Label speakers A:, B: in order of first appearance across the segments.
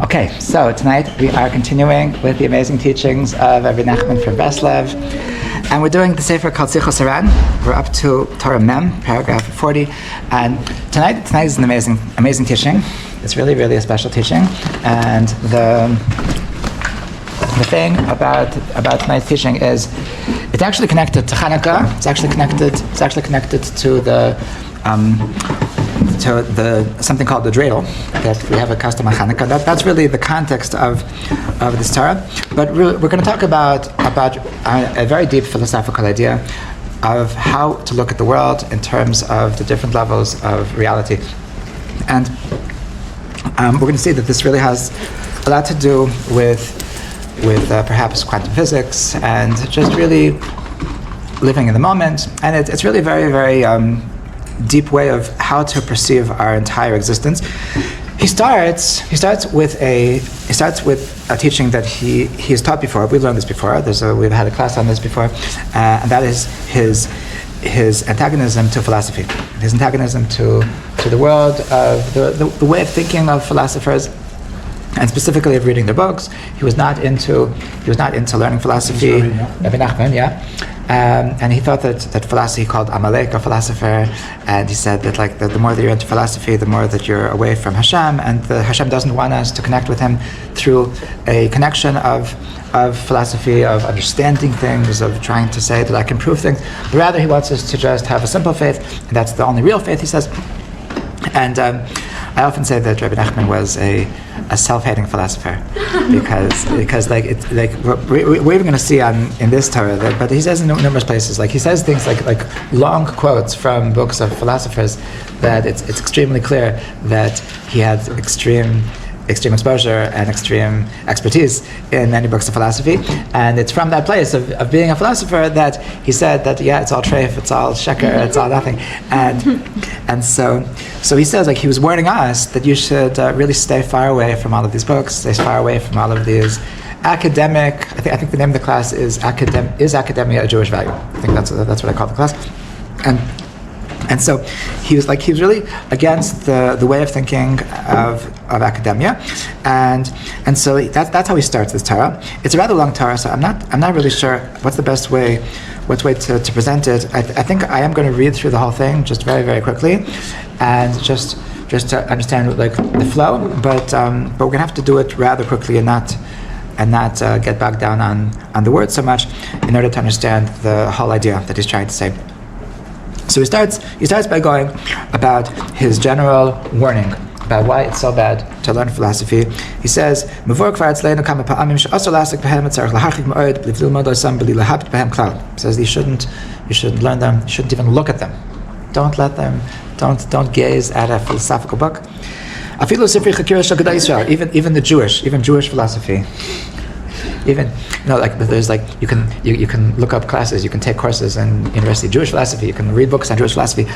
A: Okay, so tonight we are continuing with the amazing teachings of Rabbi Nachman from Breslev, and we're doing the sefer called Sichot Haran. We're up to Torah Mem, paragraph 40, and tonight is an amazing teaching. It's really a special teaching, and the thing about tonight's teaching is it's actually connected to Hanukkah. It's actually connected to the something called the dreidel that we have a custom on Hanukkah. That's really the context of this Torah. But we're going to talk about a very deep philosophical idea of how to look at the world in terms of the different levels of reality. And we're going to see that this really has a lot to do with perhaps quantum physics and just really living in the moment. And it's really very deep way of how to perceive our entire existence. He starts with a teaching that he has taught before. We've learned this before. We've had a class on this before, and that is his antagonism to philosophy, his antagonism to the world of the way of thinking of philosophers, and specifically of reading their books. He was not into learning philosophy. Rabbi Nachman, and he thought that philosophy, he called Amalek a philosopher, and he said that the more that you're into philosophy, the more that you're away from Hashem, and Hashem doesn't want us to connect with Him through a connection of philosophy, of understanding things, of trying to say that I can prove things. But rather, He wants us to just have a simple faith, and that's the only real faith, he says. And I often say that Rabbi Nachman was a self-hating philosopher because we're even going to see in this Torah but he says in numerous places, he says things like long quotes from books of philosophers that it's extremely clear that he had extreme exposure and extreme expertise in many books of philosophy, and it's from that place of being a philosopher that he said that it's all treif, it's all sheker, it's all nothing, and so he says he was warning us that you should really stay far away from all of these books, stay far away from all of these academic. I think the name of the class is Academia a Jewish Value? I think that's what I call the class, and so he was really against the way of thinking of academia, and so that's how he starts this Torah. It's a rather long Torah, so I'm not really sure what's the best way to present it. I think I am going to read through the whole thing just very quickly, and just to understand the flow. But we're going to have to do it rather quickly and not get bogged down on the words so much in order to understand the whole idea that he's trying to say. So he starts by going about his general warning about why it's so bad to learn philosophy. He says, he says you shouldn't learn them, you shouldn't even look at them. Don't don't gaze at a philosophical book. Even Jewish philosophy. There's you can look up classes, you can take courses in university, Jewish philosophy, you can read books on Jewish philosophy.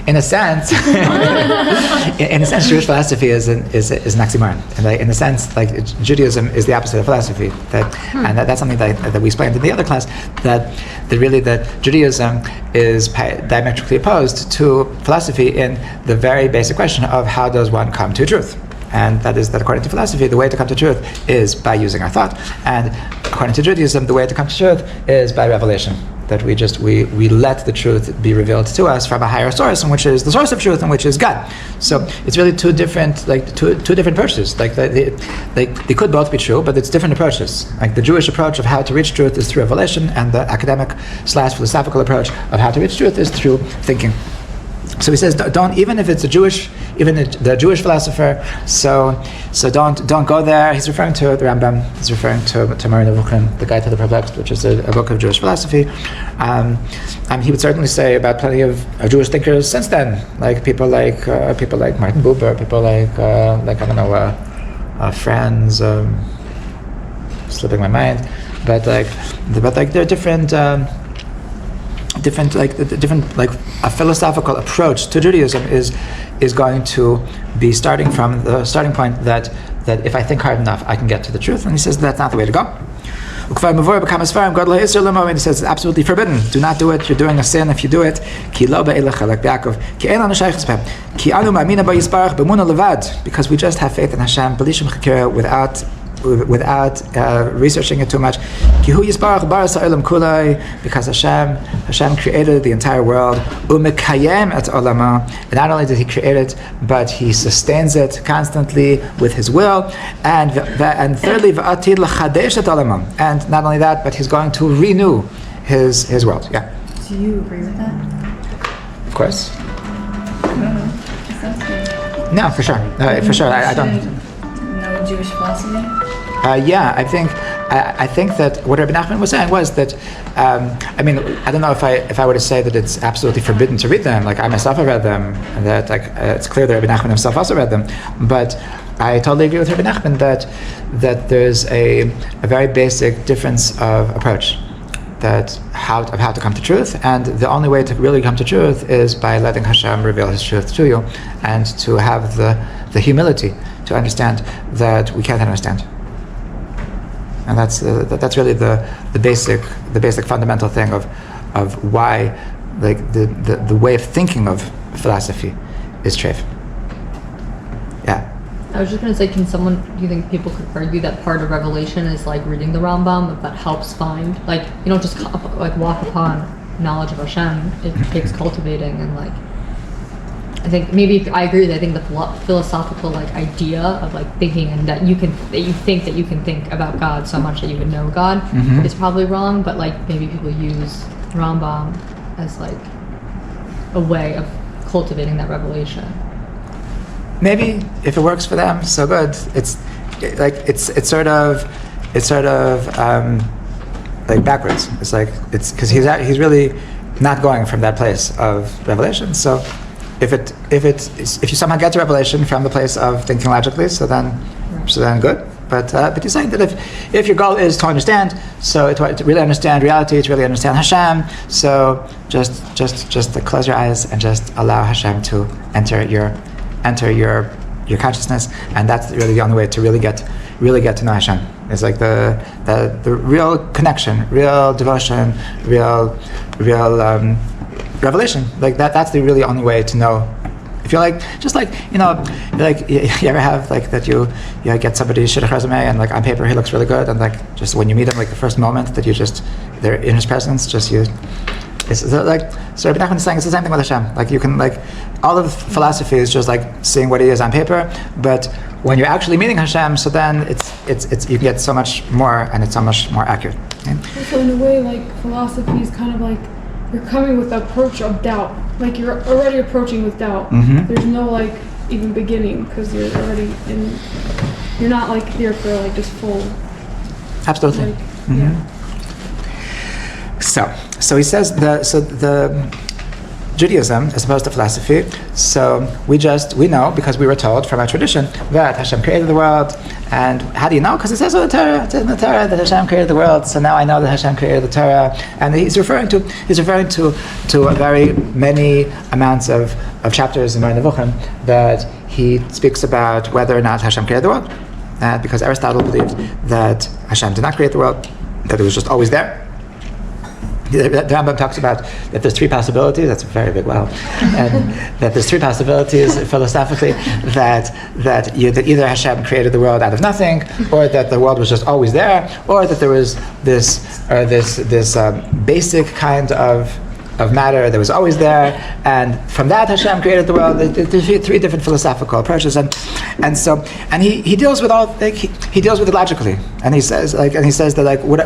A: In a sense, Jewish philosophy is an oxymoron, and in a sense, Judaism is the opposite of philosophy. That's something that we explained in the other class. That Judaism is diametrically opposed to philosophy in the very basic question of how does one come to truth. And that is that according to philosophy, the way to come to truth is by using our thought. And according to Judaism, the way to come to truth is by revelation. That we let the truth be revealed to us from a higher source, and which is the source of truth, and which is God. So it's really two different approaches. They could both be true, but it's different approaches. The Jewish approach of how to reach truth is through revelation, and the academic/philosophical approach of how to reach truth is through thinking. So he says, don't, even if it's the Jewish philosopher. So don't go there. He's referring to the Rambam. He's referring to Moreh Nevuchim, the Guide to the Perplexed, which is a book of Jewish philosophy. He would certainly say about plenty of Jewish thinkers since then, people like Martin Buber, people like Franz, slipping my mind, but there are different. A philosophical approach to Judaism is going to be starting from the starting point that if I think hard enough, I can get to the truth. And he says that's not the way to go. And he says it's absolutely forbidden. Do not do it. You're doing a sin if you do it. Because we just have faith in Hashem without researching it too much. Because Hashem created the entire world. And not only did He create it, but He sustains it constantly with His will. And thirdly, and not only that, but He's going to renew His world. Yeah.
B: Do you agree with that?
A: Of course. No, for sure. For sure. I don't.
B: No Jewish philosophy?
A: I think that what Rabbi Nachman was saying was that, I don't know if I were to say that it's absolutely forbidden to read them, like I myself have read them, and that it's clear that Rabbi Nachman himself also read them, but I totally agree with Rabbi Nachman that there's a very basic difference of approach, of how to come to truth, and the only way to really come to truth is by letting Hashem reveal His truth to you, and to have the humility to understand that we can't understand. And that's really the basic fundamental thing of why, like, the way of thinking of philosophy is treif. Yeah.
C: I was just going to say, do you think people could argue that part of Revelation is like reading the Rambam, that helps find, like, you don't just like walk upon knowledge of Hashem, it takes cultivating, and like, I think maybe I agree that I think the philosophical like idea of like thinking and that you think that you can think about God so much that you would know God is probably wrong, but like maybe people use Rambam as like a way of cultivating that revelation.
A: Maybe if it works for them, so good. It's sort of like backwards. It's because he's really not going from that place of revelation. So if you somehow get to revelation from the place of thinking logically, so then good. But you're saying that if your goal is to understand, so to really understand reality, to really understand Hashem, so just close your eyes and just allow Hashem to enter your consciousness, and that's really the only way to really get to know Hashem. It's like the real connection, real devotion, real revelation. Like that's the really only way to know. If you're like, just like, you ever have like that you get somebody's shidduch resume and like on paper he looks really good, and like just when you meet him, like the first moment that they're in his presence, so Rabbi Nachman is saying it's the same thing with Hashem. Like you can, like, all of philosophy is just like seeing what He is on paper, but when you're actually meeting Hashem, so then it's you can get so much more, and it's so much more accurate. Okay?
D: So in a way, like, philosophy is kind of like you're coming with the approach of doubt. Like you're already approaching with doubt. There's no like even beginning, because you're already in. You're not like there for like just full.
A: Absolutely.
D: Like, yeah.
A: So he says the Judaism as opposed to philosophy. So we know because we were told from our tradition that Hashem created the world. And how do you know? Because it says in the Torah. It says in the Torah that Hashem created the world. So now I know that Hashem created the Torah. And he's referring to a very many amounts of chapters in Moreh Nevuchim that he speaks about whether or not Hashem created the world. Because Aristotle believed that Hashem did not create the world, that it was just always there. The Rambam talks about that there's three possibilities. That's a very big wow, and that there's three possibilities philosophically that either Hashem created the world out of nothing, or that the world was just always there, or that there was this basic kind of matter that was always there, and from that Hashem created the world. There's three different philosophical approaches, and he deals with all, like, he deals with it logically, and he says that like what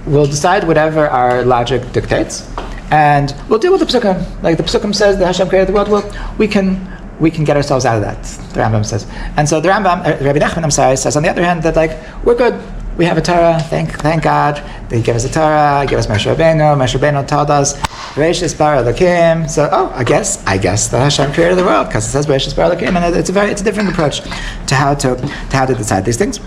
A: we'll decide whatever our logic dictates, and we'll deal with the psukim. Like the psukim says that Hashem created the world. Well, we can get ourselves out of that. The Rambam says, and so the Rambam, Rabbi Nachman, says on the other hand that like we're good. We have a Torah. Thank God. They give us a Torah. Give us Moshe Rabbeinu. Moshe Rabbeinu told us Bereshis bara Elokim. So I guess that Hashem created the world because it says Bereshis bara Elokim, and it's a different approach to how to decide these things.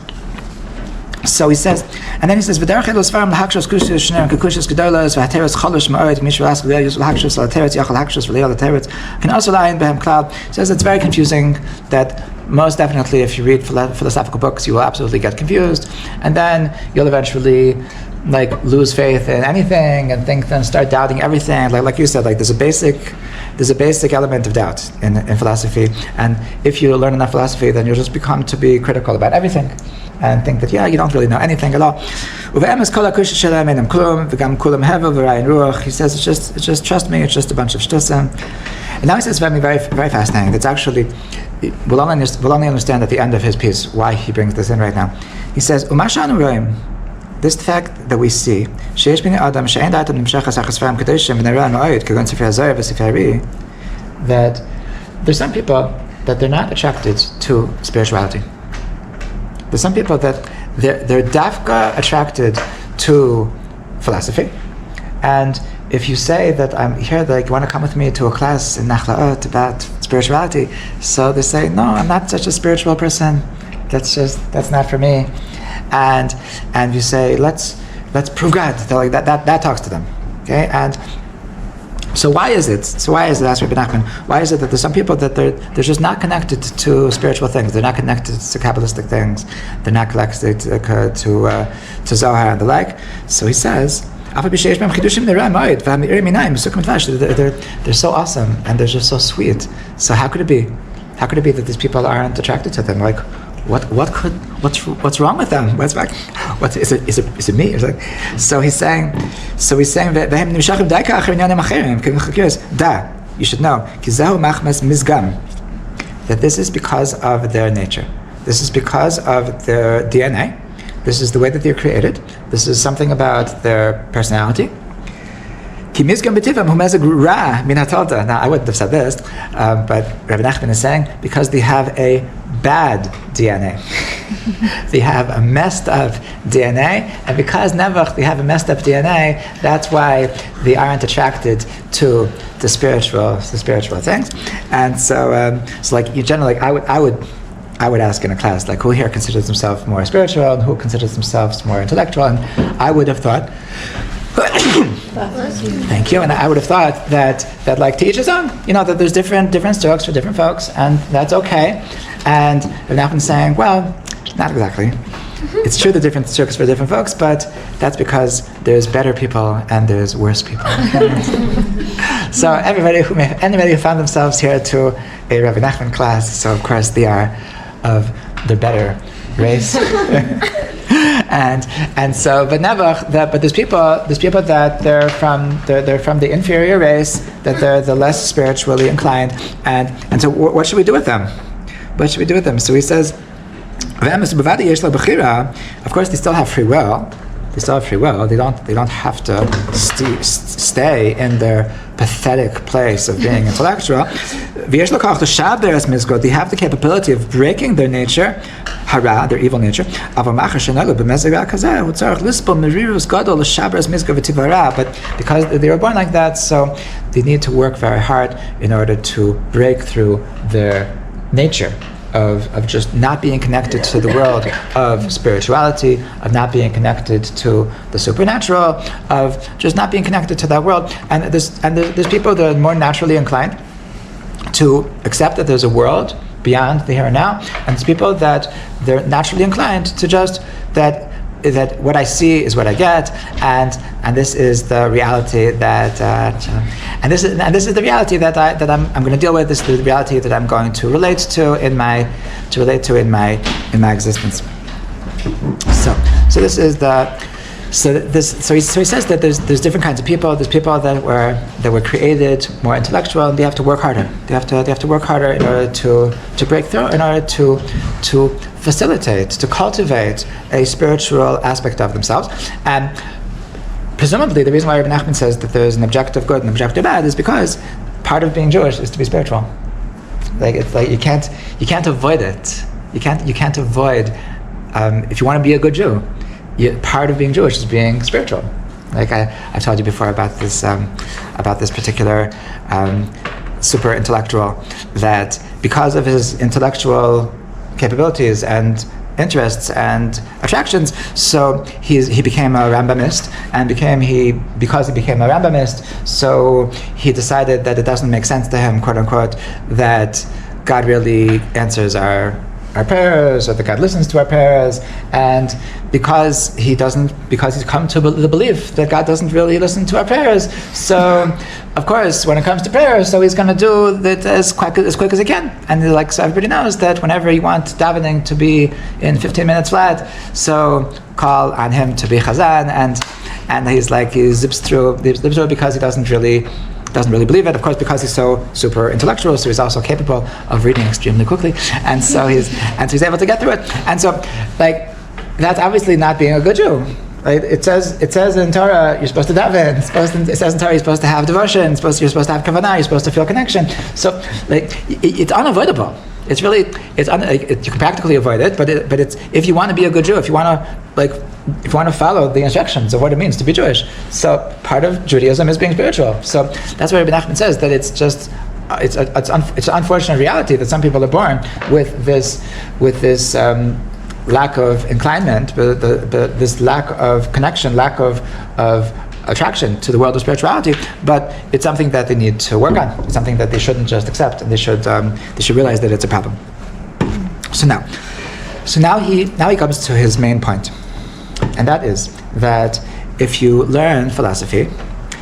A: So he says, and then he says, "V'derech elu svarim lahakshos kushos shneim kekushos gedolos v'hateres cholosh ma'od mishra ask v'yayus lahakshos l'hateres yachal hakshos v'liyal l'hateres can also lie in behem klal." He says it's very confusing. That most definitely, if you read philosophical books, you will absolutely get confused, and then you'll eventually lose faith in anything and start doubting everything. Like you said, there's a basic element of doubt in philosophy, and if you learn enough philosophy, then you'll just become to be critical about everything and think that you don't really know anything at all. He says it's just trust me, it's just a bunch of shtusim. And now he says something very, very fascinating. That's actually we'll only understand at the end of his piece why he brings this in right now. He says this fact that we see that there's some people that they're not attracted to spirituality. There's some people that they're dafka attracted to philosophy, and if you say that I'm here, you want to come with me to a class in Nachlaot about spirituality, so they say, no, I'm not such a spiritual person. That's not for me. And you say, let's prove God. That talks to them. Okay, and so why is it? Asked Rabbi Nachman, why is it that there's some people that they're just not connected to spiritual things? They're not connected to Kabbalistic things. They're not connected to Zohar and the like. So he says, they're so awesome and they're just so sweet. So how could it be? How could it be that these people aren't attracted to them? What's wrong with them? Is it me? So he's saying that you should know that this is because of their nature. This is because of their DNA. This is the way that they're created. This is something about their personality. Now, I wouldn't have said this, but Rabbi Nachman is saying because they have a bad DNA. They have a messed up DNA, and because Nebuch, they have a messed up DNA, that's why they aren't attracted to the spiritual things. And so you generally, I would ask in a class, who here considers themselves more spiritual and who considers themselves more intellectual, and I would have thought, thank you. And I would have thought that to each his own, that there's different strokes for different folks, and that's okay. And Rabbi Nachman is saying, well, not exactly. It's true that different strokes for different folks, but that's because there's better people and there's worse people. So anybody who found themselves here to a Rabbi Nachman class, so of course they are of the better race. And so, but there's people that they're from the inferior race, that they're the less spiritually inclined, and so what should we do with them? What should we do with them? So he says, of course they still have free will. They don't have to stay in their pathetic place of being intellectual. They have the capability of breaking their nature, Haran, their evil nature. But because they were born like that, so they need to work very hard in order to break through their nature of just not being connected to the world of spirituality, of not being connected to the supernatural, of just not being connected to that world. And there's people that are more naturally inclined to accept that there's a world beyond the here and now, and there's people that they're naturally inclined to just that what I see is what I get, and this is the reality that and this is the reality that I'm going to deal with. This is the reality that I'm going to relate to in my existence. So this is the. So he says that there's different kinds of people. There's people that were created more intellectual, and they have to work harder. They have to work harder in order to break through, in order to facilitate, to cultivate a spiritual aspect of themselves. And presumably, the reason why Rabbi Nachman says that there's an objective good and objective bad is because part of being Jewish is to be spiritual. You can't avoid it. You can't avoid if you want to be a good Jew. Part of being Jewish is being spiritual. I told you before about this particular super intellectual, that because of his intellectual capabilities and interests and attractions. So he became a Rambamist, and because he became a Rambamist, so he decided that it doesn't make sense to him, quote unquote, that God really answers our prayers, or that God listens to our prayers, and because he's come to the belief that God doesn't really listen to our prayers. So, of course, when it comes to prayers, so he's going to do that as quick as he can. And so everybody knows that whenever you want davening to be in 15 minutes flat, so call on him to be chazan, and he zips through because he doesn't really believe it. Of course, because he's so super intellectual, so he's also capable of reading extremely quickly, and so he's able to get through it. And so, that's obviously not being a good Jew. Right? It says in Torah you're supposed to daven. It says in Torah you're supposed to have devotion. You're supposed to have kavanah. You're supposed to feel connection. So, it's unavoidable. It's really you can practically avoid it, but it's if you want to be a good Jew, if you want to follow the instructions of what it means to be Jewish. So part of Judaism is being spiritual. So that's why Rabbi Nachman says that it's just it's an unfortunate reality that some people are born with this lack of inclination, this lack of connection, lack of attraction to the world of spirituality, but it's something that they need to work on. It's something that they shouldn't just accept, and they should realize that it's a problem. So now he comes to his main point, and that is that if you learn philosophy,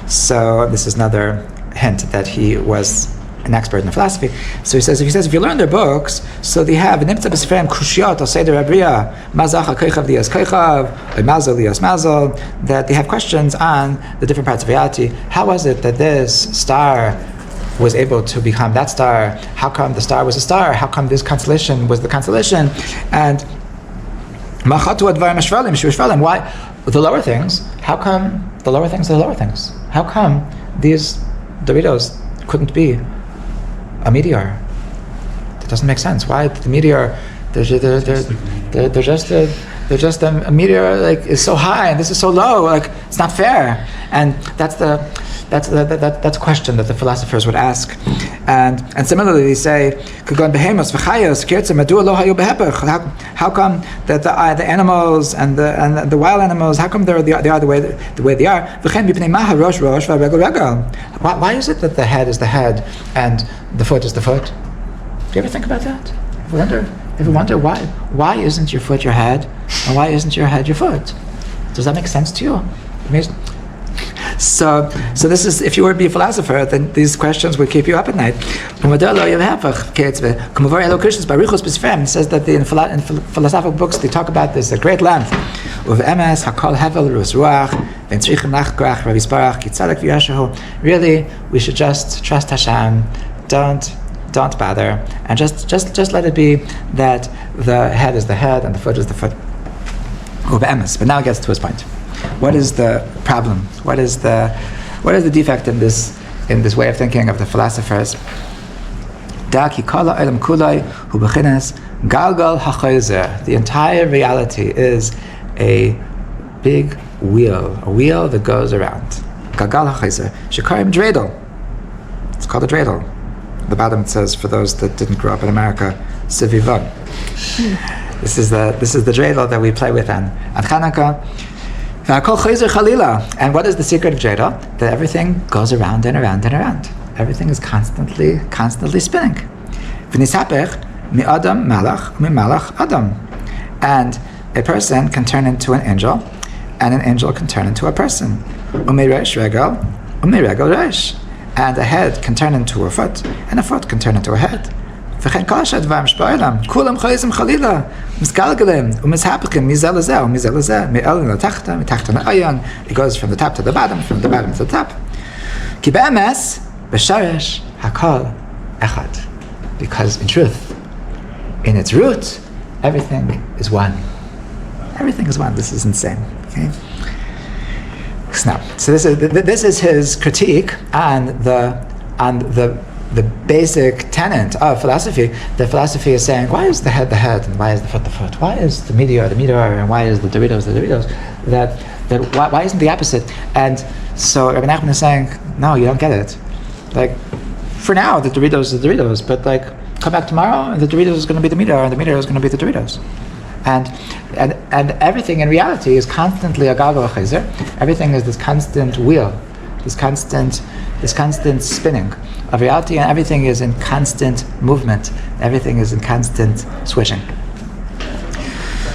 A: so this is another hint that he was an expert in philosophy. So he says if you learn their books, so they have nimtza b'sefrim kushiyot al seder abriya mazacha koichav lias koichav mazal lias mazal, that they have questions on the different parts of reality. How was it that this star was able to become that star? How come the star was a star? How come this constellation was the constellation? And machatu advarim ashvalim shuvashvalim. Why the lower things? How come the lower things are the lower things? How come these Doritos couldn't be a meteor? That doesn't make sense. Why the meteor? They're just a meteor. Is so high and this is so low. It's not fair. And that's a question that the philosophers would ask. And similarly, they say, how come that the animals and the wild animals, how come they are the way they are? Why is it that the head is the head and the foot is the foot? Do you ever think about that? Ever wonder why isn't your foot your head and why isn't your head your foot? Does that make sense to you? Amazing. So this is, if you were to be a philosopher, then these questions would keep you up at night. It says that in philosophical books they talk about this at great length. Really, we should just trust Hashem. Don't bother, and just let it be that the head is the head and the foot is the foot. But now it gets to his point. What is the problem? What is the defect in this way of thinking of the philosophers? The entire reality is a big wheel, a wheel that goes around. It's called a dreidel. At the bottom it says, for those that didn't grow up in America, Sivivon. This is the dreidel that we play with on Chanukah. And what is the secret of dreidel? That everything goes around and around and around. Everything is constantly spinning. And a person can turn into an angel, and an angel can turn into a person. And a head can turn into a foot, and a foot can turn into a head. וכן כל הדברים שבעולם, כולם חוזרים חלילה, מסגלגלים ומסהפכים מזה לזה ומזה לזה, מעליון לתחתון, מתחתון לעליון. It goes from the top to the bottom, from the bottom to the top. כי באמס, בשורש, הכל אחד. Because in truth, in its root, everything is one. Everything is one. This is insane. Okay? So this is his critique on the basic tenet of philosophy. The philosophy is saying, why is the head and why is the foot the foot? Why is the meteor and why is the Doritos the Doritos? Why isn't the opposite? And so Rabbi Nachman is saying, no, you don't get it. For now, the Doritos is the Doritos, but come back tomorrow and the Doritos is going to be the meteor and the meteor is going to be the Doritos. and everything in reality is constantly a galgal chazer. Everything is this constant wheel, this constant spinning of reality, and everything is in constant movement. Everything is in constant switching.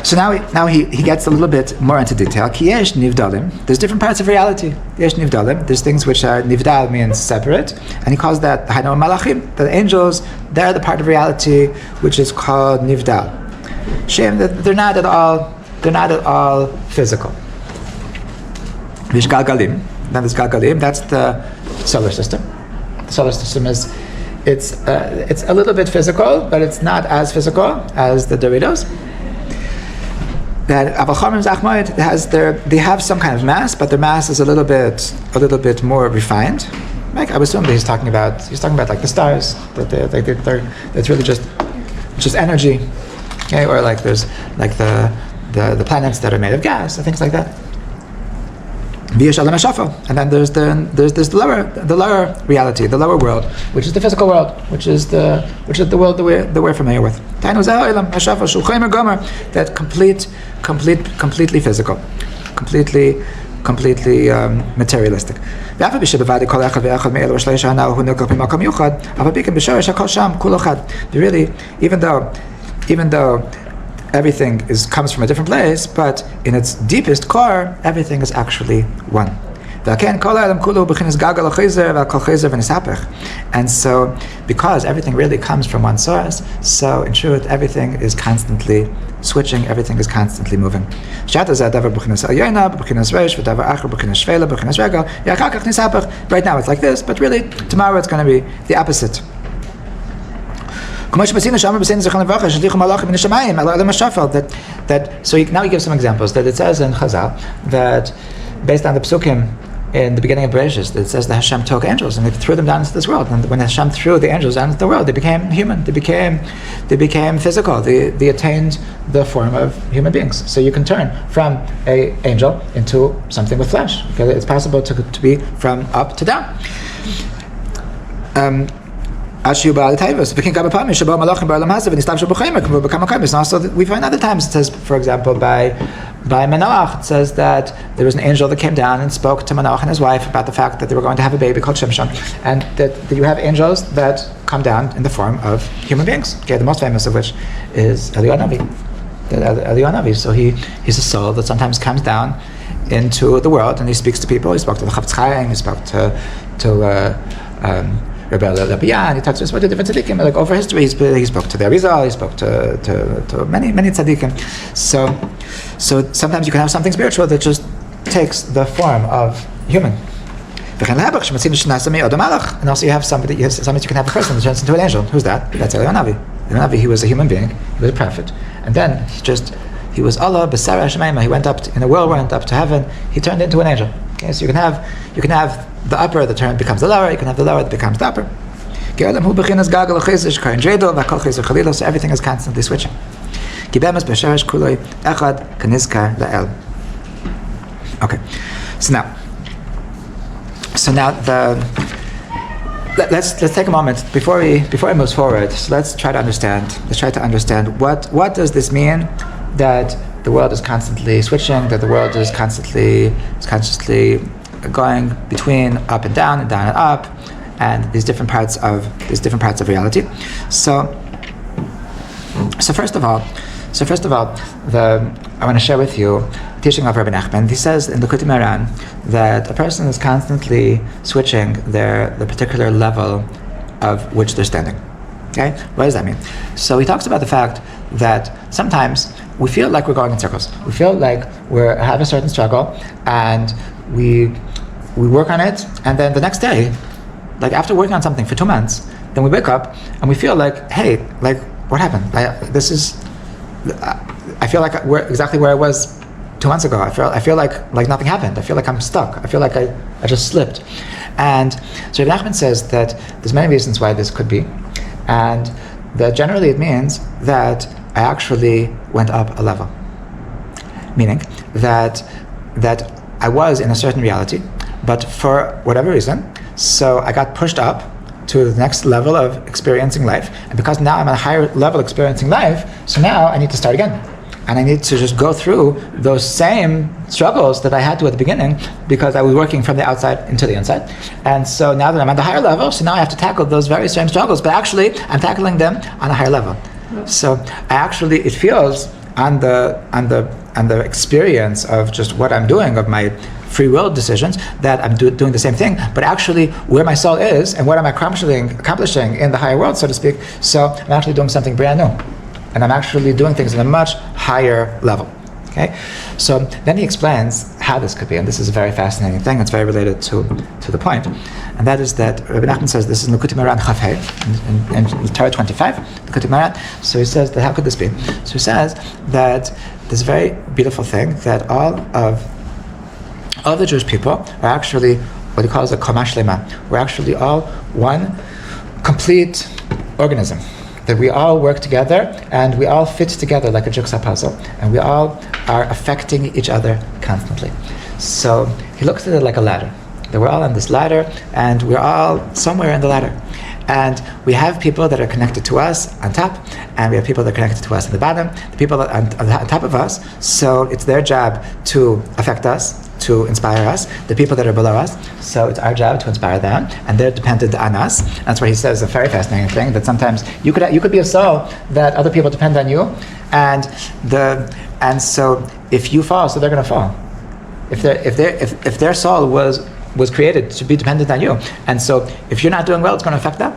A: So now he gets a little bit more into detail. Ki yesh nivdalim. There's different parts of reality. Yesh nivdalim. There's things which are nivdal means separate, and he calls that haino malachim. The angels, they're the part of reality which is called nivdal. Shem, that they're not at all physical. Vish galgalim. Then there's galgalim. That's the solar system. The solar system is it's a little bit physical, but it's not as physical as the Doritos. That they have some kind of mass, but their mass is a little bit more refined. Like I would assume that he's talking about like the stars, that it's really just energy, okay? Or like there's like the planets that are made of gas and things like that. And then there's the lower reality, the lower world, which is the physical world, which is the world that we're familiar with. That completely physical, completely materialistic. Really, even though everything comes from a different place, but in its deepest core, everything is actually one. And so, because everything really comes from one source, so in truth, everything is constantly switching, everything is constantly moving. Right now it's like this, but really, tomorrow it's going to be the opposite. So now he gives some examples that it says in Chazal that based on the psukim in the beginning of Bereshit, that it says that Hashem took angels and they threw them down into this world. And when Hashem threw the angels down into the world, they became human. They became physical. They attained the form of human beings. So you can turn from an angel into something with flesh. Okay? It's possible to be from up to down. Also, we find other times it says, for example, by Manoach, it says that there was an angel that came down and spoke to Manoach and his wife about the fact that they were going to have a baby called Shimshon, and that you have angels that come down in the form of human beings. Okay, the most famous of which is Eliyahu Navi. So he's a soul that sometimes comes down into the world and he speaks to people. He spoke to the Chafetz Chaim, he spoke to Rabbi Labiyan, he talks about the different tzaddikim, like over history. He spoke to the Arizal, he spoke to many tzaddikim. So sometimes you can have something spiritual that just takes the form of human. And also you have sometimes you can have a person that turns into an angel. Who's that? That's Eliyahu Navi. Eliyahu Navi, he was a human being, he was a prophet, and then he was Allah B'Sara Shemaima. He went up in a whirlwind up to heaven. He turned into an angel. Okay, so you can have the upper that becomes the lower. You can have the lower that becomes the upper. So everything is constantly switching. Okay, so now let's take a moment before it moves forward. So let's try to understand what does this mean that the world is constantly switching, that the world is constantly going between up and down and up, and these different parts of reality. So first of all, I want to share with you the teaching of Rabbi Nachman. He says in the Haran that a person is constantly switching the particular level of which they're standing. Okay, what does that mean? So he talks about the fact that sometimes we feel like we're going in circles. We feel like we have a certain struggle, and we work on it, and then the next day, like after working on something for 2 months, then we wake up and we feel like, hey, like what happened? I feel like we're exactly where I was 2 months ago. I feel like nothing happened. I feel like I'm stuck. I feel like I just slipped. And so Rabbi Nachman says that there's many reasons why this could be, and that generally it means that I actually went up a level. Meaning that I was in a certain reality, but for whatever reason, so I got pushed up to the next level of experiencing life, and because now I'm at a higher level experiencing life, so now I need to start again. and I need to just go through those same struggles that I had to at the beginning because I was working from the outside into the inside. And so now that I'm at the higher level, so now I have to tackle those very same struggles, but actually I'm tackling them on a higher level. So it feels on the experience of just what I'm doing, of my free will decisions, that I'm doing the same thing, but actually where my soul is and what I'm accomplishing in the higher world, so to speak, so I'm actually doing something brand new. And I'm actually doing things at a much higher level. Okay? So then he explains how this could be, and this is a very fascinating thing. It's very related to the point, and that is that Rabbi Nachman says this is Likutei Moharan Chaf Hey in Torah 25, Likutei Moharan. So he says that how could this be? So he says that this very beautiful thing that all of the Jewish people are actually what he calls a Koma Shlema. We're actually all one complete organism. That we all work together and we all fit together like a jigsaw puzzle, and we all are affecting each other constantly. So he looks at it like a ladder. That we're all on this ladder and we're all somewhere in the ladder. And we have people that are connected to us on top, and we have people that are connected to us on the bottom, the people that are on top of us, so it's their job to affect us, to inspire us, the people that are below us, so it's our job to inspire them, and they're dependent on us. That's why he says a very fascinating thing, that sometimes you could be a soul that other people depend on you, and so if you fall, so they're going to fall. If their soul was created to be dependent on you, and so if you're not doing well, it's going to affect them.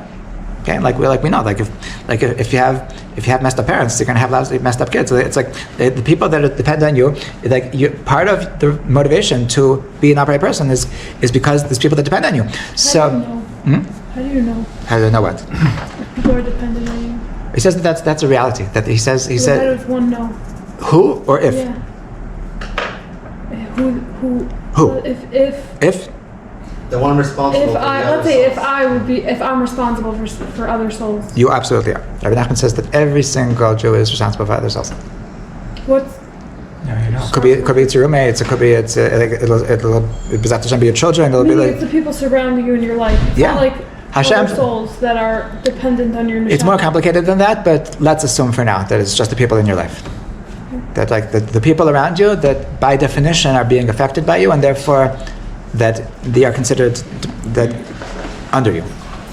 A: Okay, like we know, if you have messed up parents, you're going to have lots of messed up kids. So it's like the people that depend on you, like part of the motivation to be an upright person is because there's people that depend on you. So,
D: How do you know?
A: How do you know what?
D: If people are dependent on you.
A: He says that's a reality. That he said.
D: How does one know?
A: Who or if?
D: Yeah. Who?
A: Who?
D: If
E: The one responsible.
D: if I'm responsible for other souls.
A: You absolutely are. Rabbi Nachman says that every single Jew is responsible for other souls.
D: What's
A: Could be it's your roommates. It could be it'll be your children. It'll be like
D: it's the people surrounding you in your life. It's
A: Yeah.
D: not like
A: Hashem.
D: other souls that are dependent on your.
A: It's more complicated than that, but let's assume for now that it's just the people in your life. That like the people around you that by definition are being affected by you, and therefore that they are considered that under you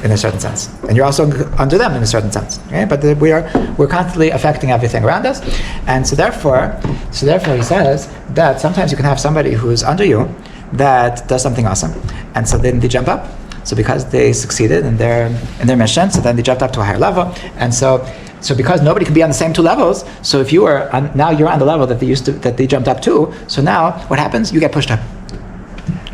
A: in a certain sense, and you're also under them in a certain sense. Okay? But we're constantly affecting everything around us, and so therefore he says that sometimes you can have somebody who's under you that does something awesome, and so then they jump up. So because they succeeded in their mission, so then they jumped up to a higher level, and so because nobody can be on the same two levels, so if you are now you're on the level that they jumped up to, so now what happens? You get pushed up.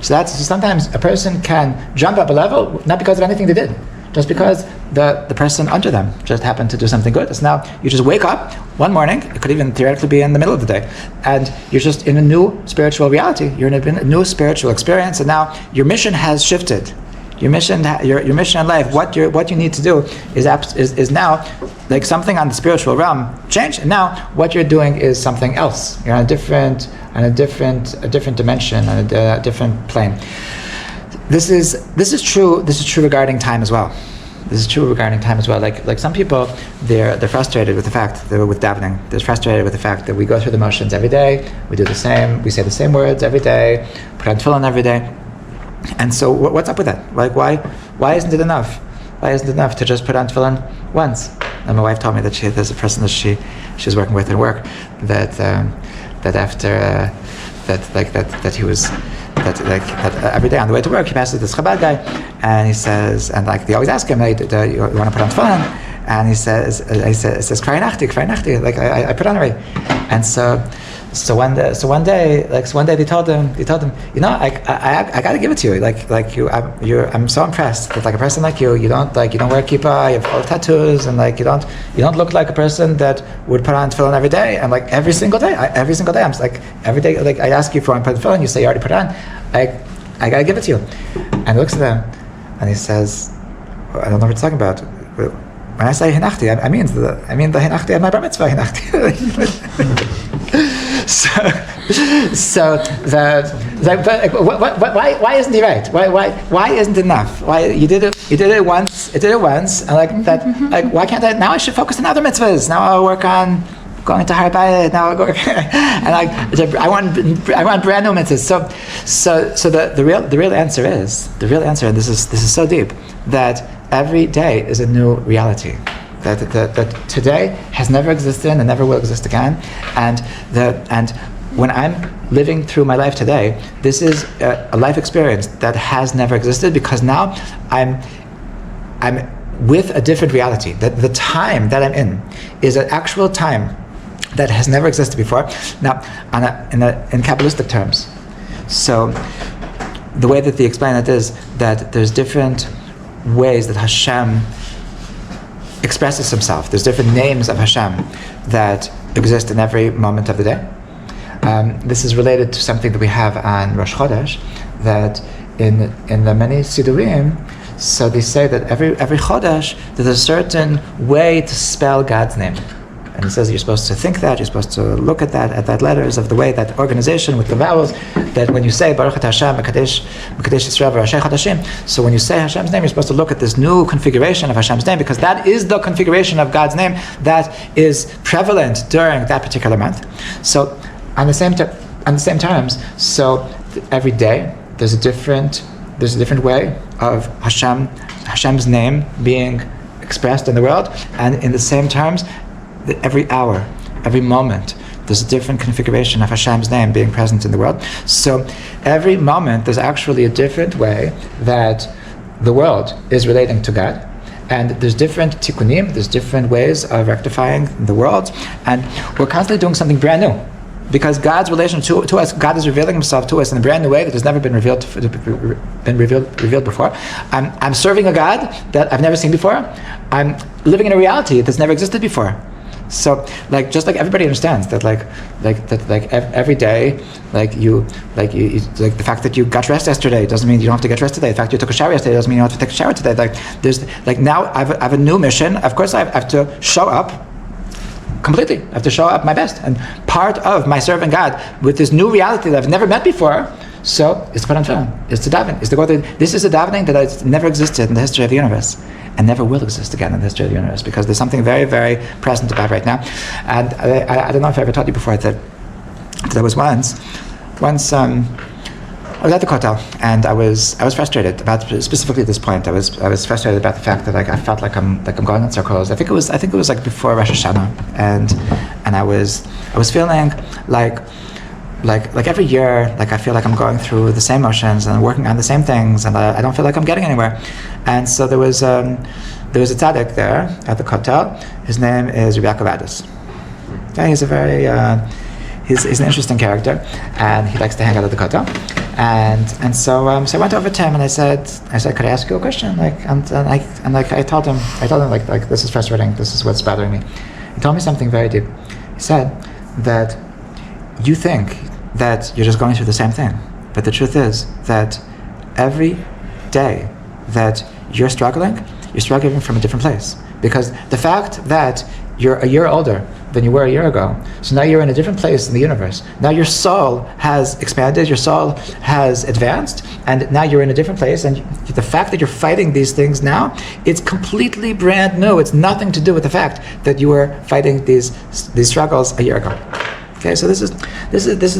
A: So sometimes a person can jump up a level not because of anything they did, just because the person under them just happened to do something good. So now you just wake up one morning, it could even theoretically be in the middle of the day, and you're just in a new spiritual reality. You're in a new spiritual experience, and now your mission has shifted. Your mission in life, what you need to do is now like something on the spiritual realm changed, and now what you're doing is something else. You're on a different dimension, on a different plane. This is true. This is true regarding time as well. Like some people, they're frustrated with the fact that with davening, they're frustrated with the fact that we go through the motions every day. We do the same. We say the same words every day. Put on tefillin every day. And so, what's up with that? Like, why isn't it enough? Why isn't it enough to just put on tefillin once? And my wife told me that there's a person that she's working with in work that after that every day on the way to work he passes this Chabad guy, and he says, and like they always ask him, hey, do you want to put on tefillin? And he says Kfar nachti, like I put on already. And so one day they told him, you know, I got to give it to you. I'm so impressed that like a person like you don't wear kippah, you have all tattoos, and like you don't look like a person that would put on tefillin every day. And like every single day, I'm just like every day, like I ask you for one put tefillin, you say you already put it on. I got to give it to you. And he looks at them and he says, I don't know what you're talking about. When I say hinachti, I mean the hinachti of my bar mitzvah hinachti. Why isn't he right? Why isn't it enough? Why you did it once, and like that, like why can't I? Now I should focus on other mitzvahs. Now I'll work on going to Harbayit, now we're going, and I want brand new mitzvahs. So the real answer is, and this is so deep, that every day is a new reality. That today has never existed and never will exist again, and when I'm living through my life today, this is a life experience that has never existed, because now I'm with a different reality. That the time that I'm in is an actual time that has never existed before. Now, in Kabbalistic terms, so the way that they explain it is that there's different ways that Hashem expresses himself. There's different names of Hashem that exist in every moment of the day. This is related to something that we have on Rosh Chodesh, that in the many Sidurim, so they say that every Chodesh there's a certain way to spell God's name. And it says you're supposed to think that, you're supposed to look at that letters of the way, that organization with the vowels, that when you say Baruch Ata Hashem, Mekadesh Yisrael V'Rashei Chadashim, so when you say Hashem's name, you're supposed to look at this new configuration of Hashem's name, because that is the configuration of God's name that is prevalent during that particular month. So on the same terms, so every day there's a different way of Hashem's name being expressed in the world, and in the same terms, every hour, every moment, there's a different configuration of Hashem's name being present in the world. So every moment there's actually a different way that the world is relating to God. And there's different tikkunim, there's different ways of rectifying the world, and we're constantly doing something brand new. Because God's relation to us, God is revealing himself to us in a brand new way that has never been revealed before. I'm serving a God that I've never seen before. I'm living in a reality that's never existed before. So, just like everybody understands that, every day, the fact that you got dressed yesterday doesn't mean you don't have to get dressed today. The fact you took a shower yesterday doesn't mean you don't have to take a shower today. Now I have a new mission. Of course, I have to show up completely. I have to show up my best. And part of my serving God with this new reality that I've never met before, so it's put on film. It's to daven. It's to go to. This is a davening that has never existed in the history of the universe, and never will exist again in the history of the universe, because there's something very, very present about right now. And I don't know if I ever told you before that there was once I was at the kotel, and I was frustrated about specifically at this point. I was frustrated about the fact that I felt like I'm going in circles. I think it was before Rosh Hashanah, and I was feeling like every year, I feel like I'm going through the same motions and working on the same things, and I don't feel like I'm getting anywhere. And so there was a tzaddik there at the kotel. His name is Rabbi Yaakov Adis. Yeah, he's a very he's an interesting character, and he likes to hang out at the kotel. And so I went over to him and I said, could I ask you a question? I told him this is frustrating. This is what's bothering me. He told me something very deep. He said that you think that you're just going through the same thing, but the truth is that every day that you're struggling from a different place. Because the fact that you're a year older than you were a year ago, so now you're in a different place in the universe. Now your soul has expanded, your soul has advanced, and now you're in a different place, and the fact that you're fighting these things now, it's completely brand new. It's nothing to do with the fact that you were fighting these struggles a year ago. Okay, so this is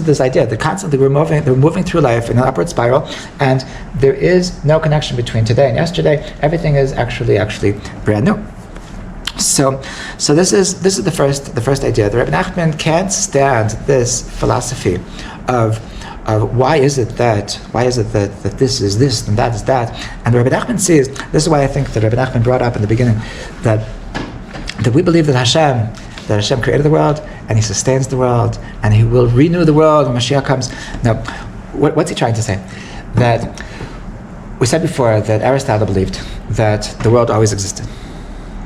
A: this idea that constantly we're moving through life in an upward spiral, and there is no connection between today and yesterday. Everything is actually brand new. So this is the first idea. The Rebbe Nachman can't stand this philosophy of why is it that this is this and that is that. And the Rebbe Nachman sees, this is why I think that Rebbe Nachman brought up in the beginning that we believe that Hashem created the world, and He sustains the world, and He will renew the world when Mashiach comes. Now, what's he trying to say? That we said before that Aristotle believed that the world always existed.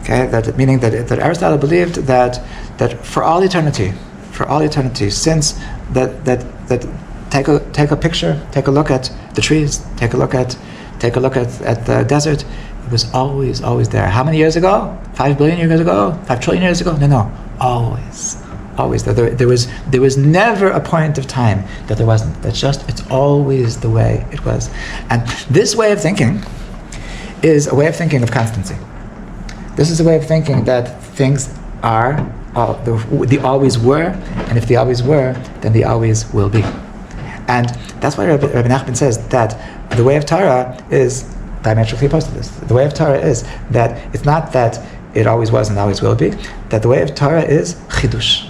A: Okay, meaning that Aristotle believed that for all eternity, since that take a picture, take a look at the trees, take a look at the desert. It was always there. How many years ago? 5 billion years ago? 5 trillion years ago? No, always. There was never a point of time that there wasn't. It's always the way it was. And this way of thinking is a way of thinking of constancy. This is a way of thinking that things are the always were, and if the always were, then the always will be. And that's why Rabbi Nachman says that the way of Torah is diametrically opposed to this. The way of Torah is that it's not that it always was and always will be, that the way of Torah is chidush.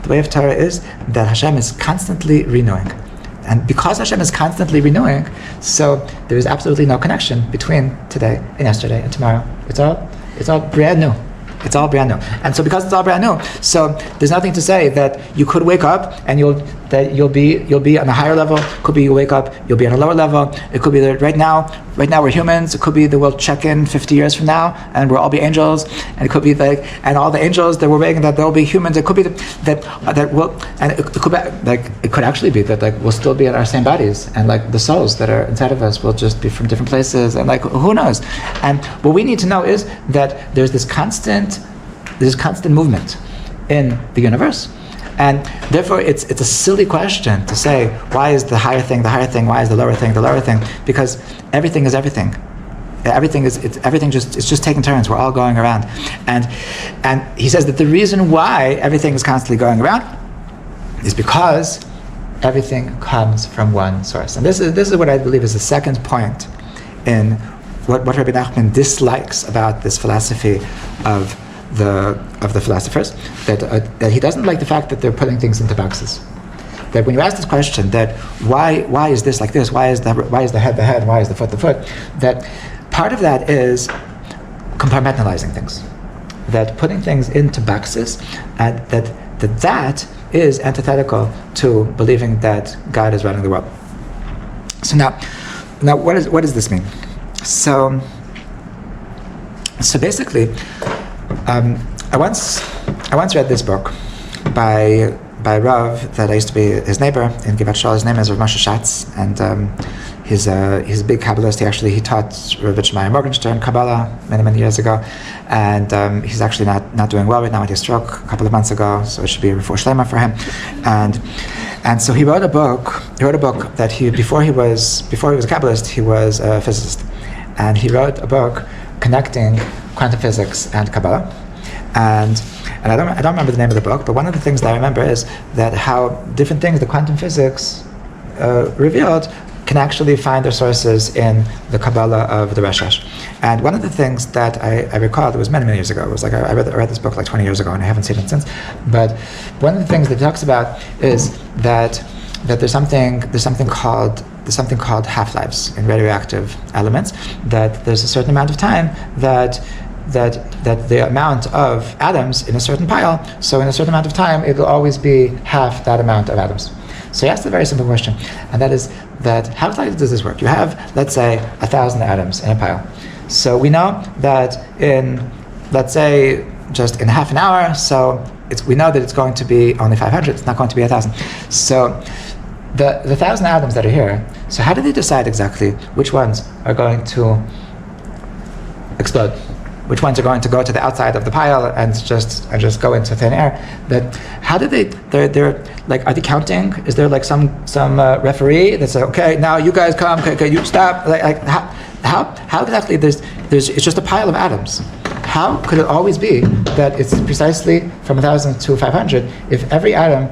A: The way of Torah is that Hashem is constantly renewing. And because Hashem is constantly renewing, so there is absolutely no connection between today and yesterday and tomorrow. It's all brand new. It's all brand new. And so because it's all brand new, so there's nothing to say that you could wake up and you'll be on a higher level. Could be you wake up, you'll be on a lower level. It could be that right now we're humans. It could be that we'll check in 50 years from now and we'll all be angels. And it could be that, and all the angels that we're making, that they'll be humans. It could be that we'll, and it could be like, it could actually be that like we'll still be in our same bodies, and like the souls that are inside of us will just be from different places, and like who knows. And what we need to know is that there's this constant movement in the universe. And therefore, it's a silly question to say, why is the higher thing, why is the lower thing, because everything is everything. It's just taking turns. We're all going around. And he says that the reason why everything is constantly going around is because everything comes from one source. And this is what I believe is the second point in what Rabbi Nachman dislikes about this philosophy of the philosophers, that he doesn't like the fact that they're putting things into boxes. That when you ask this question, that why is this like this? Why is the head the head? Why is the foot the foot? That part of that is compartmentalizing things. That putting things into boxes, and that is antithetical to believing that God is running the world. So now what does this mean? So basically, I once read this book by Rav that I used to be his neighbor in Givat Shaul. His name is Rav Moshe Schatz, and he's a big Kabbalist. He taught Rav Shmaya Morgenstern Kabbalah many years ago, and he's actually not doing well right now. He had a stroke a couple of months ago, so it should be a refuah shlema for him. And so he wrote a book. That before he was a Kabbalist, he was a physicist, and he wrote a book connecting quantum physics and Kabbalah. And I don't remember the name of the book, but one of the things that I remember is that how different things the quantum physics revealed can actually find their sources in the Kabbalah of the Rashash. And one of the things that I recall, it was many years ago, it was like I read this book like 20 years ago and I haven't seen it since, but one of the things that it talks about is that there's something called half-lives in radioactive elements, that there's a certain amount of time that the amount of atoms in a certain pile, so in a certain amount of time, it will always be half that amount of atoms. So he asked a very simple question, and that is that how exactly does this work? You have, let's say, 1,000 atoms in a pile. So we know that in, let's say, just in half an hour, so we know that it's going to be only 500, it's not going to be 1,000. So the 1,000 atoms that are here, so how do they decide exactly which ones are going to explode? Which ones are going to go to the outside of the pile and just go into thin air? That how do they're like, are they counting? Is there like some referee that says, okay, now you guys come, okay, you stop? Like how exactly it's just a pile of atoms. How could it always be that it's precisely from 1,000 to 500 if every atom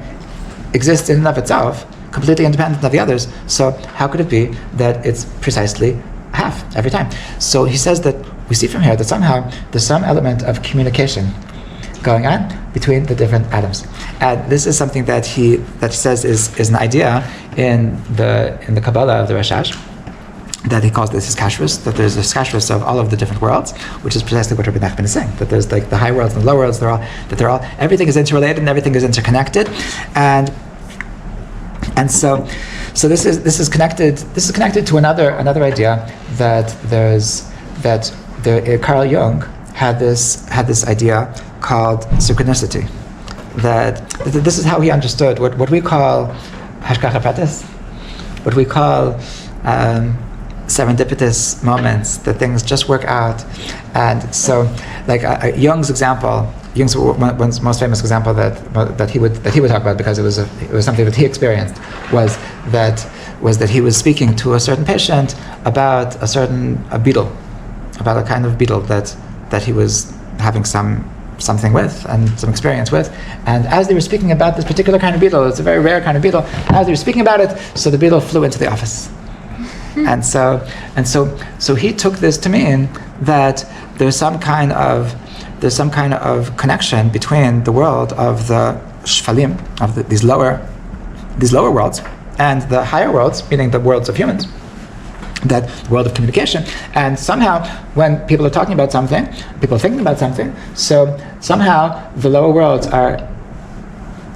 A: exists in and of itself, completely independent of the others? So how could it be that it's precisely half every time? So he says that we see from here that somehow there's some element of communication going on between the different atoms, and this is something that he says is an idea in the Kabbalah of the Rashash, that he calls this his kashrus, that there's this kashrus of all of the different worlds, which is precisely what Rabbi Nachman is saying, that there's like the high worlds and the low worlds, they're all everything is interrelated and everything is interconnected, and so this is connected to another idea that Carl Jung had this idea called synchronicity. That this is how he understood what we call hashgacha pratis, what we call serendipitous moments, that things just work out. And so, like Jung's one's most famous example that he would talk about, because it was something that he experienced, was that he was speaking to a certain patient about a beetle, about a kind of beetle that he was having some something with and some experience with. And as they were speaking about this particular kind of beetle, it's a very rare kind of beetle, as they were speaking about it, so the beetle flew into the office. And so he took this to mean that there's some kind of connection between the world of the shfalim, of these lower worlds, and the higher worlds, meaning the worlds of humans, that world of communication. And somehow, when people are talking about something, people are thinking about something, so somehow the lower worlds are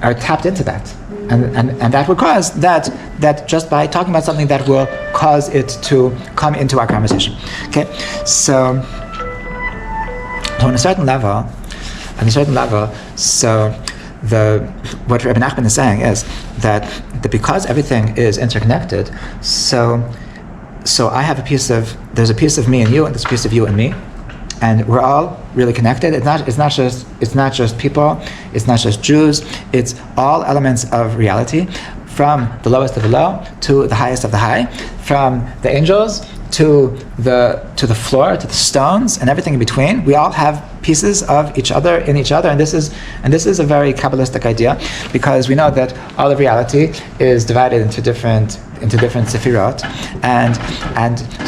A: tapped into that. And that would cause that just by talking about something, that will cause it to come into our conversation. Okay, so on a certain level, so what Rabbi Nachman is saying is that because everything is interconnected, so I have there's a piece of me and you, and there's a piece of you and me, and we're all really connected. It's not just people, it's not just Jews, it's all elements of reality, from the lowest of the low to the highest of the high, from the angels to the floor, to the stones, and everything in between. We all have pieces of each other in each other, and this is a very Kabbalistic idea, because we know that all of reality is divided into different sefirot, and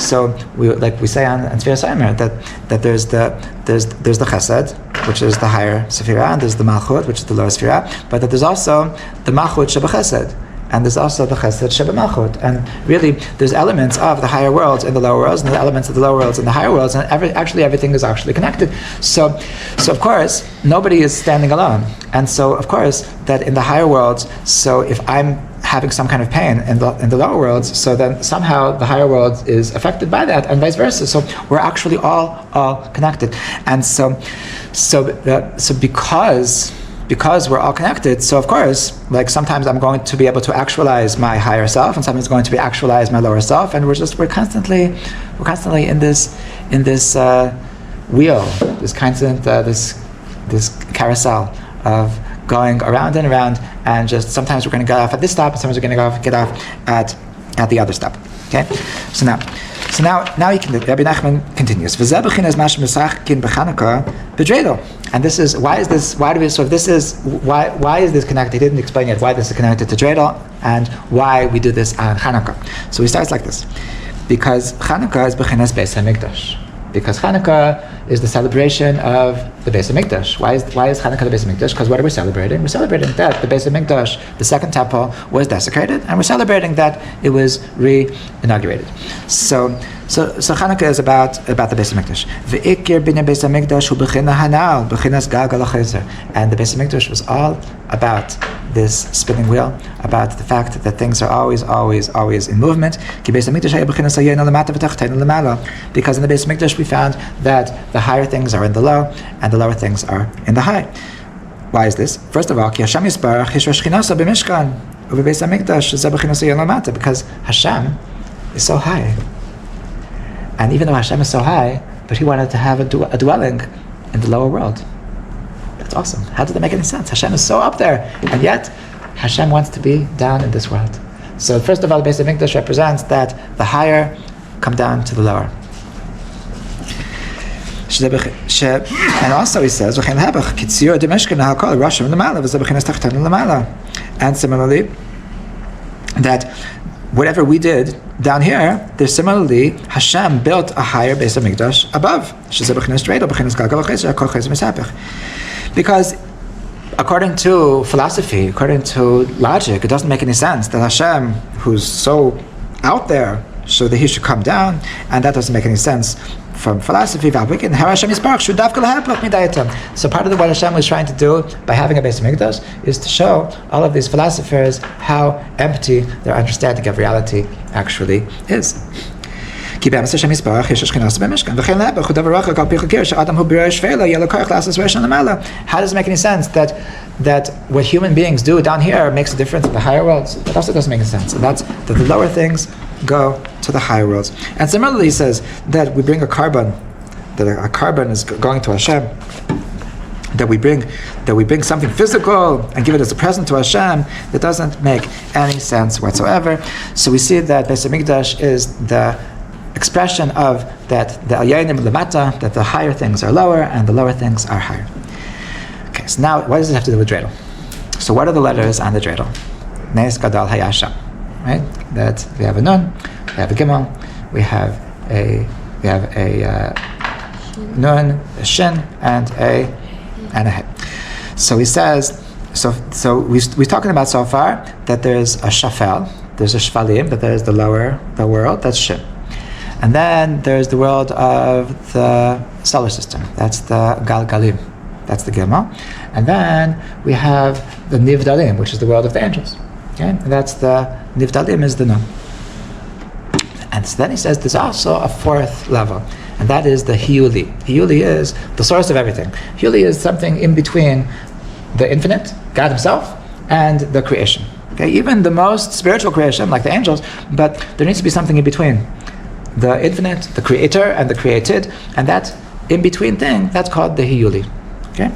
A: so we say on Tzvira Saimer that there's the Chesed, which is the higher sefirah, and there's the Malchut, which is the lower sefirah, but that there's also the Malchut Sheba Chesed, and there's also the Chesed Sheba Malchut, and really there's elements of the higher worlds in the lower worlds, and the elements of the lower worlds in the higher worlds, and everything is actually connected. So of course nobody is standing alone, and so of course that in the higher worlds, so if I'm having some kind of pain in the lower worlds, so then somehow the higher world is affected by that, and vice versa. So we're actually all connected, and so because we're all connected, so of course, like sometimes I'm going to be able to actualize my higher self, and sometimes going to be actualize my lower self, and we're constantly in this wheel, this carousel of going around and around, and just sometimes we're going to get off at this stop, and sometimes we're going to get off at the other stop. Okay, so now you can. Rabbi Nachman continues. And this is why is this? Why do we? So if this is why is this connected? He didn't explain yet why this is connected to dreidel and why we do this on Hanukkah. So he starts like this, because Hanukkah is bechinas Beis Hamikdash. Because Hanukkah is the celebration of the Beis Hamikdash. Why is Hanukkah the Beis Hamikdash? Because what are we celebrating? We're celebrating that the Beis Hamikdash, the second temple, was desecrated, and we're celebrating that it was re-inaugurated. So Hanukkah is about the Beis Hamikdash. Ve'ikir b'nei Beis Hamikdash hu b'china hanal, b'chinas galgal hachazer. And the Beis Hamikdash was all about this spinning wheel, about the fact that things are always in movement. Because in the Beis Hamikdash we found that the higher things are in the low, and the lower things are in the high. Why is this? First of all, because Hashem is so high. And even though Hashem is so high, but he wanted to have a dwelling in the lower world. That's awesome. How does that make any sense? Hashem is so up there, and yet Hashem wants to be down in this world. So first of all, the Beis Hamikdash represents that the higher come down to the lower. And also he says, and similarly, that whatever we did down here, there's similarly Hashem built a higher Beis Hamikdash above. Because according to philosophy, according to logic, it doesn't make any sense that Hashem, who's so out there, so that he should come down, and that doesn't make any sense from philosophy. So part of what Hashem was trying to do by having a Beis Hamikdash is to show all of these philosophers how empty their understanding of reality actually is. How does it make any sense that what human beings do down here makes a difference in the higher worlds? That also doesn't make any sense. And that's that the lower things go to the higher worlds. And similarly, he says that we bring a carbon, that a carbon is going to Hashem, that we bring something physical and give it as a present to Hashem. That doesn't make any sense whatsoever. So we see that Beis Hamikdash is the expression of that the alyanim lemata, that the higher things are lower and the lower things are higher. Okay, so now what does it have to do with dreidel? So what are the letters on the dreidel? Nes Gadol Hayasha, right? That we have a nun, we have a gimel, we have a nun, a shin, and a he. So he says, so we're talking about so far that there's a shafel, there's a shvalim, that there's the world, that's shin. And then there's the world of the solar system, that's the galgalim, that's the gimel. And then we have the nivdalim, which is the world of the angels. Okay, and that's the nivdalim is the nun. And so then he says there's also a fourth level, and that is the hiyuli. Hiyuli is the source of everything. Hiyuli is something in between the infinite, God himself, and the creation. Okay, even the most spiritual creation, like the angels, but there needs to be something in between the infinite, the creator, and the created, and that in between thing, that's called the hiyuli. Okay,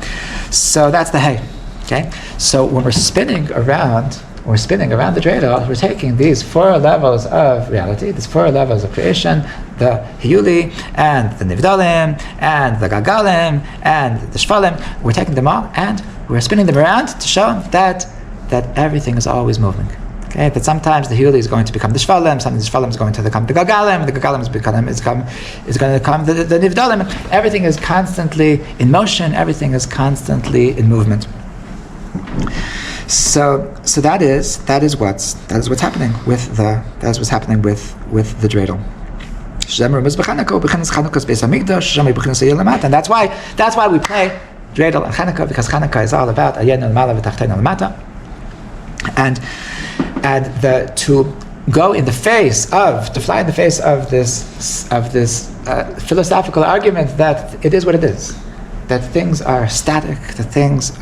A: so that's the hay. Okay, so when we're spinning around the dreidel, we're taking these 4 levels of reality, these 4 levels of creation, the hiyuli, and the nivdalim, and the galgalim, and the shvalim. We're taking them all, and we're spinning them around to show that everything is always moving. Okay, that sometimes the hiyuli is going to become the shvalim, sometimes the shvalim is going to become the galgalim, and the galgalim is going to become the nivdalim. Everything is constantly in motion. Everything is constantly in movement. So that is what's happening with the dreidel. And that's why we play dreidel and Chanukah, because Chanukah is all about ayenu l'mala v'tachteinu l'mata, and to fly in the face of this philosophical argument that it is what it is, that things are static, that things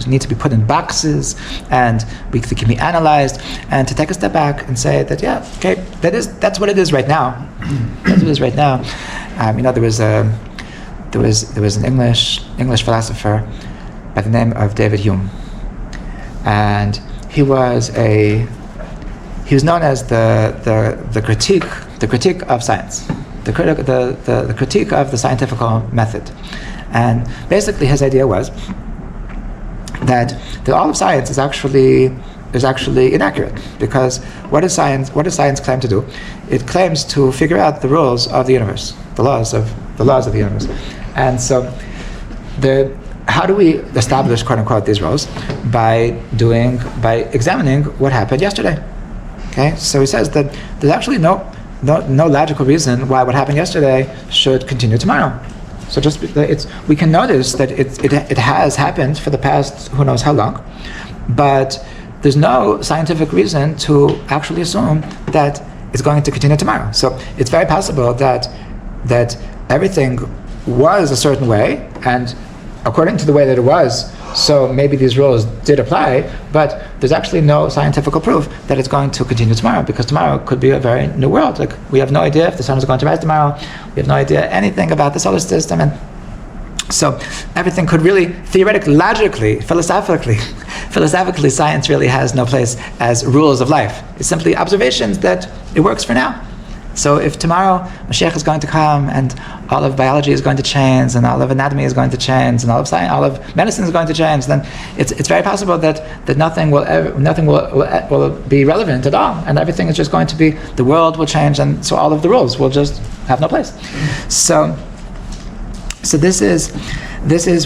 A: need to be put in boxes, and they can be analyzed, and to take a step back and say that that's what it is right now. That's what it is right now. There was an English philosopher by the name of David Hume, and he was known as the critique of science, the critique of the scientific method. And basically his idea was that all of science is actually inaccurate, because what does science claim to do? It claims to figure out the rules of the universe, the laws of the universe. And so how do we establish, quote unquote, these rules? By examining what happened yesterday. Okay, so he says that there's actually no logical reason why what happened yesterday should continue tomorrow. So we can notice that it has happened for the past who knows how long, but there's no scientific reason to actually assume that it's going to continue tomorrow. So it's very possible that everything was a certain way, and according to the way that it was, so maybe these rules did apply, but there's actually no scientific proof that it's going to continue tomorrow, because tomorrow could be a very new world. Like, we have no idea if the sun is going to rise tomorrow. We have no idea anything about the solar system, and so everything could really, theoretically, logically, philosophically, science really has no place as rules of life. It's simply observations that it works for now. So if tomorrow Mashiach is going to come, and all of biology is going to change, and all of anatomy is going to change, and all of science, all of medicine is going to change, then it's very possible that nothing will be relevant at all, and everything is just going to be, the world will change, and so all of the rules will just have no place. So this is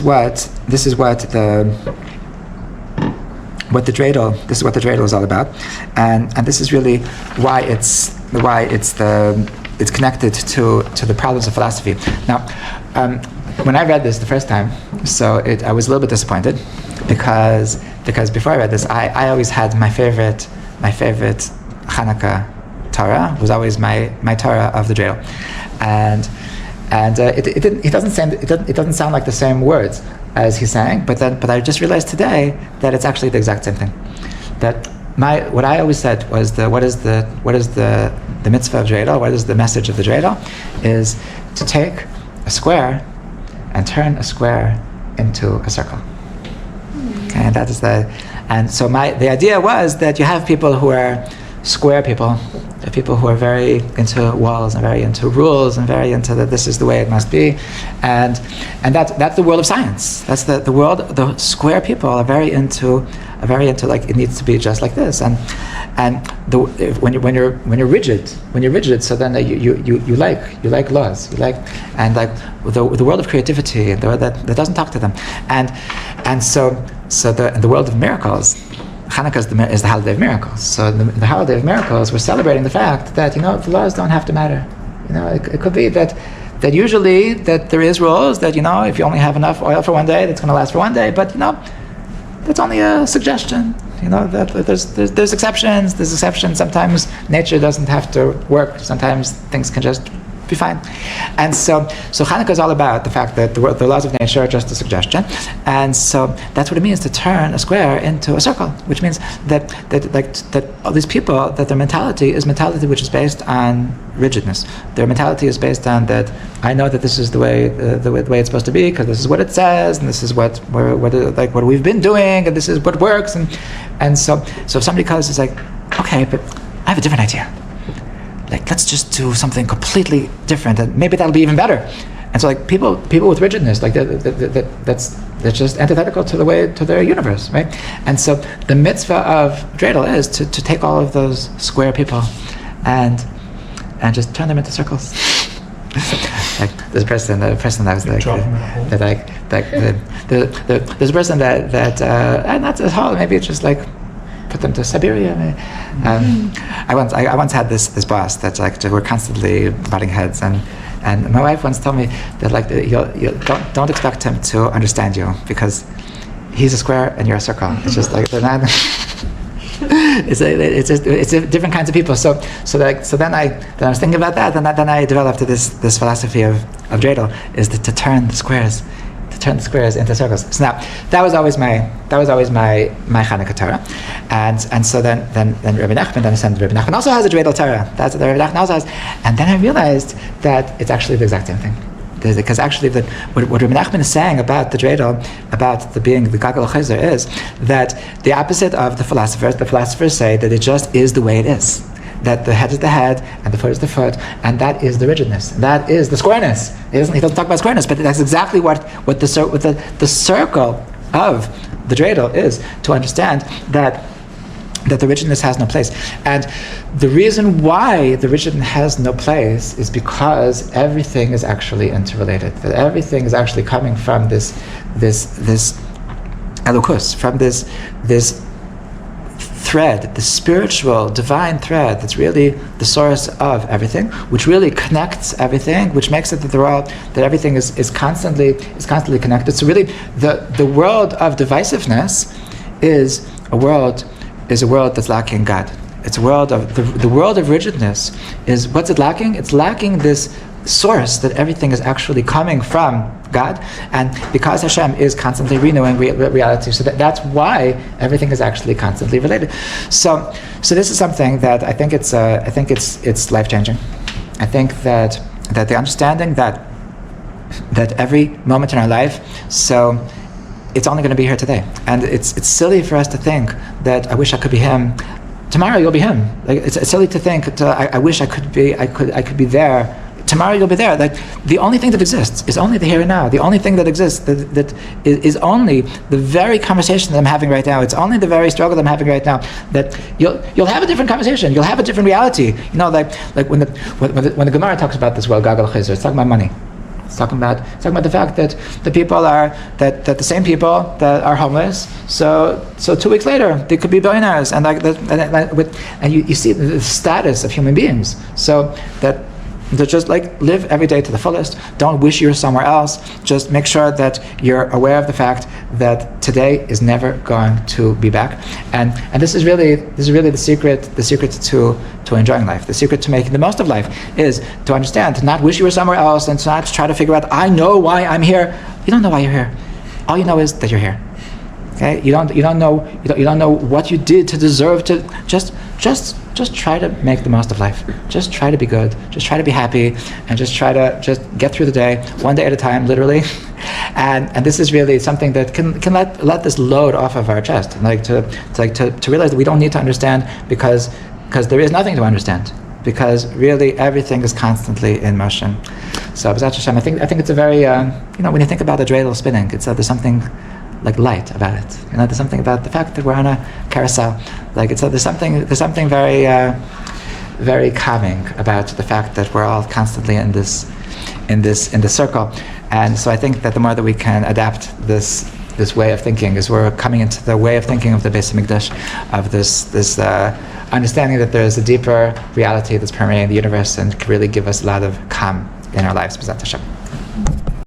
A: what the dreidel is all about, and this is really why it's connected to the problems of philosophy. Now, when I read this the first time, I was a little bit disappointed, because before I read this, I always had my favorite Hanukkah Torah was always my Torah of the dreidel, and it doesn't sound like the same words as he's saying, but I just realized today that it's actually the exact same thing. That what I always said was what is the mitzvah of dreidel? What is the message of the dreidel? Is to take a square and turn a square into a circle. Okay, and so the idea was that you have people who are square people, They're people who are very into walls and very into rules and very into that this is the way it must be, and that's the world of science. That's the world. The square people are very into like it needs to be just like this, and when you're rigid, so then you like laws, and like the world of creativity, that doesn't talk to them, and so the world of miracles. Hanukkah is the holiday of miracles. So the holiday of miracles, we're celebrating the fact that the laws don't have to matter. It could be that usually that there is rules that if you only have enough oil for one day, that's going to last for one day. But that's only a suggestion. That there's exceptions. There's exceptions. Sometimes nature doesn't have to work. Sometimes things can just be fine. And so Hanukkah is all about the fact that the laws of nature are just a suggestion. And so that's what it means to turn a square into a circle, which means that all these people, that their mentality is mentality which is based on rigidness. Their mentality is based on that I know that this is the way it's supposed to be because this is what it says and this is what we've been doing and this is what works and so if somebody comes, it's like, okay, but I have a different idea. Like, let's just do something completely different, and maybe that'll be even better. And so, like people with rigidness, like that's just antithetical to their universe, right? And so, the mitzvah of dreidel is to take all of those square people, and just turn them into circles. Like there's a person that was like there's a person that not at all. Maybe it's just like put them to Siberia. I once had this boss that's like we're constantly butting heads, and my wife once told me that like you don't expect him to understand you because he's a square and you're a circle. It's just like they're not. It's different kinds of people. So then I was thinking about that, and then I developed this philosophy of dreidel is to turn the squares into circles. So now that was always my Hanukkah Torah, and so then Rabbi Nachman, Rabbi Nachman also has a dreidel Torah. That's what Rabbi Nachman also has, and then I realized that it's actually the exact same thing. Because actually, what Rabbi Nachman is saying about the dreidel, about the being the Gagal Chayzer, is that the opposite of the philosophers say that it just is the way it is. That the head is the head and the foot is the foot, and that is the rigidness. That is the squareness. He doesn't talk about squareness, but that's exactly what the circle of the dreidel is, to understand that the rigidness has no place. And the reason why the rigidness has no place is because everything is actually interrelated. That everything is actually coming from this elokus, from this thread, the spiritual, divine thread that's really the source of everything, which really connects everything, which makes it that everything is constantly connected. So really, the world of divisiveness is a world that's lacking God. It's a world of the world of rigidness. Is what's it lacking? It's lacking this source that everything is actually coming from God, and because Hashem is constantly renewing reality, so that's why everything is actually constantly related. So this is something that I think it's life changing. I think that the understanding that every moment in our life, so it's only going to be here today, and it's silly for us to think that I wish I could be him. Tomorrow you'll be him. Like it's silly to think I wish I could be there. Tomorrow you'll be there. Like the only thing that exists is only the here and now. The only thing that exists that is only the very conversation that I'm having right now. It's only the very struggle that I'm having right now. That you'll have a different conversation. You'll have a different reality. Like when the Gemara talks about this world, Gagal Chayzer, it's talking about money. It's talking about the fact that the people are that the same people that are homeless. So 2 weeks later they could be billionaires, and you see the status of human beings. So that just like live every day to the fullest. Don't wish you were somewhere else. Just make sure that you're aware of the fact that today is never going to be back. And this is really the secret to enjoying life. The secret to making the most of life is to understand, to not wish you were somewhere else, and to not try to figure out, I know why I'm here. You don't know why you're here. All you know is that you're here. Okay? You don't know what you did to deserve to just try to make the most of life. Just try to be good. Just try to be happy, and just try to just get through the day, one day at a time, literally. And this is really something that can let this load off of our chest, and to realize that we don't need to understand because there is nothing to understand. because really everything is constantly in motion. So B'ezrat Hashem, I think it's a very when you think about a dreidel spinning, it's there's something like light about it. There's something about the fact that we're on a carousel. Like there's something very very calming about the fact that we're all constantly in this circle. And so I think that the more that we can adapt this way of thinking, as we're coming into the way of thinking of the Beis Hamikdash, of this understanding that there's a deeper reality that's permeating the universe and can really give us a lot of calm in our lives. B'ezrat Hashem.